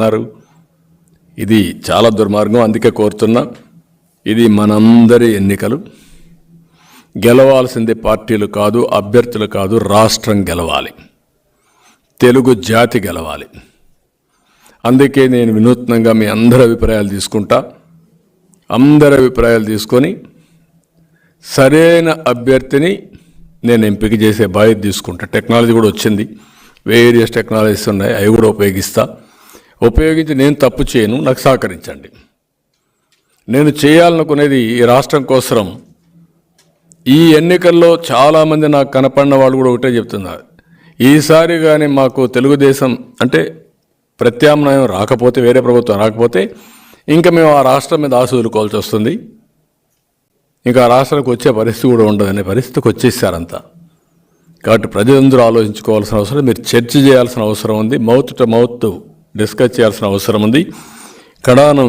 అన్నారు. ఇది చాలా దుర్మార్గం. అందుకే కోరుతున్నా, ఇది మనందరి ఎన్నికలు. గెలవాల్సింది పార్టీలు కాదు, అభ్యర్థులు కాదు, రాష్ట్రం గెలవాలి, తెలుగు జాతి గెలవాలి. అందుకే నేను వినూత్నంగా మీ అందరి అభిప్రాయాలు తీసుకుంటా. అందరి అభిప్రాయాలు తీసుకొని సరైన అభ్యర్థిని నేను ఎంపిక చేసే బాధ్యత తీసుకుంటా. టెక్నాలజీ కూడా వచ్చింది, వేరియస్ టెక్నాలజీస్ ఉన్నాయి, అవి కూడా ఉపయోగించి నేను తప్పు చేయను, నాకు సహకరించండి. నేను చేయాలనుకునేది ఈ రాష్ట్రం కోసం. ఈ ఎన్నికల్లో చాలామంది నాకు కనపడిన వాళ్ళు కూడా ఒకటే చెప్తున్నారు, ఈసారి కానీ మాకు తెలుగుదేశం అంటే ప్రత్యామ్నాయం రాకపోతే, వేరే ప్రభుత్వం రాకపోతే ఇంకా మేము ఆ రాష్ట్రం మీద ఆశ వదులుకోవాల్సి వస్తుంది, ఇంకా ఆ రాష్ట్రానికి వచ్చే పరిస్థితి కూడా ఉండదనే పరిస్థితికి వచ్చేసారంతా. కాబట్టి ప్రజలందరూ ఆలోచించుకోవాల్సిన అవసరం, మీరు చర్చ చేయాల్సిన అవసరం ఉంది, మౌత్ టు మౌత్ డిస్కస్ చేయాల్సిన అవసరం ఉంది. కడానం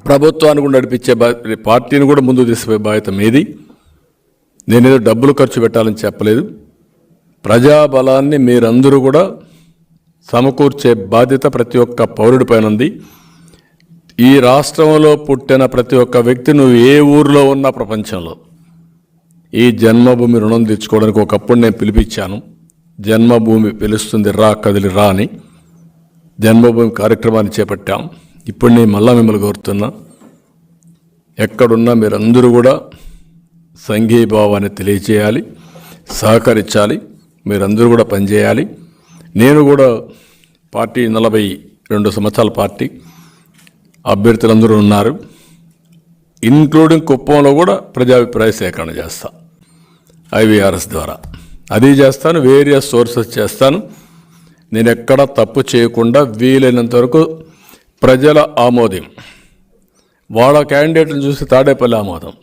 ప్రభుత్వాన్ని కూడా నడిపించే పార్టీని కూడా ముందుకు తీసుకుపోయే బాధ్యత మీది. నేనేదో డబ్బులు ఖర్చు పెట్టాలని చెప్పలేదు. ప్రజాబలాన్ని మీరందరూ కూడా సమకూర్చే బాధ్యత ప్రతి ఒక్క పౌరుడి పైన ఉంది. ఈ రాష్ట్రంలో పుట్టిన ప్రతి ఒక్క వ్యక్తి, నువ్వు ఏ ఊరిలో ఉన్నా ప్రపంచంలో, ఈ జన్మభూమి రుణం తెచ్చుకోవడానికి ఒకప్పుడు నేను పిలిపించాను. జన్మభూమి పిలుస్తుంది రా, కదిలి రా అని జన్మభూమి కార్యక్రమాన్ని చేపట్టాం. ఇప్పుడు నేను మళ్ళా మిమ్మల్ని కోరుతున్నా, ఎక్కడున్నా మీరందరూ కూడా సంఘీభావాన్ని తెలియచేయాలి, సహకరించాలి, మీరందరూ కూడా పనిచేయాలి. నేను కూడా పార్టీ 42 సంవత్సరాల పార్టీ, అభ్యర్థులందరూ ఉన్నారు, ఇంక్లూడింగ్ కుప్పంలో కూడా ప్రజాభిప్రాయ సేకరణ చేస్తా IVRS ద్వారా. అది చేస్తాను, వేరియస్ సోర్సెస్ చేస్తాను. నేను ఎక్కడ తప్పు చేయకుండా వీలైనంత వరకు ప్రజల ఆమోదం, వాళ్ళ క్యాండిడేట్ని చూసి తాడేపల్లి ఆమోదం,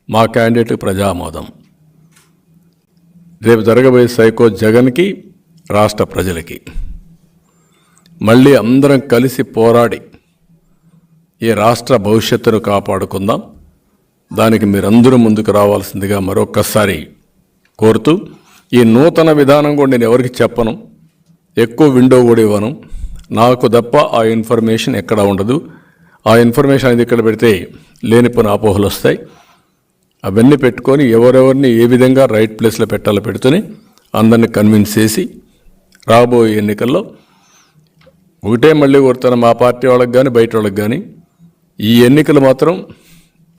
మా క్యాండిడేట్కి ప్రజా ఆమోదం, రేపు జరగబోయే సైకో జగన్కి, రాష్ట్ర ప్రజలకి మళ్ళీ అందరం కలిసి పోరాడి ఈ రాష్ట్ర భవిష్యత్తును కాపాడుకుందాం. దానికి మీరందరూ ముందుకు రావాల్సిందిగా మరొక్కసారి కోరుతూ, ఈ నూతన విధానం కూడా నేను ఎవరికి చెప్పను, ఎక్కువ విండో కూడా ఇవ్వను. నాకు తప్ప ఆ ఇన్ఫర్మేషన్ ఎక్కడ ఉండదు. ఆ ఇన్ఫర్మేషన్ అనేది ఇక్కడ పెడితే లేనిపోయిన అపోహలు వస్తాయి. అవన్నీ పెట్టుకొని ఎవరెవరిని ఏ విధంగా రైట్ ప్లేస్లో పెట్టాలో పెడుతూనే అందరిని కన్విన్స్ చేసి రాబోయే ఎన్నికల్లో ఒకటే మళ్ళీ కోరుతాను, మా పార్టీ వాళ్ళకి కానీ బయట వాళ్ళకి కానీ, ఈ ఎన్నికలు మాత్రం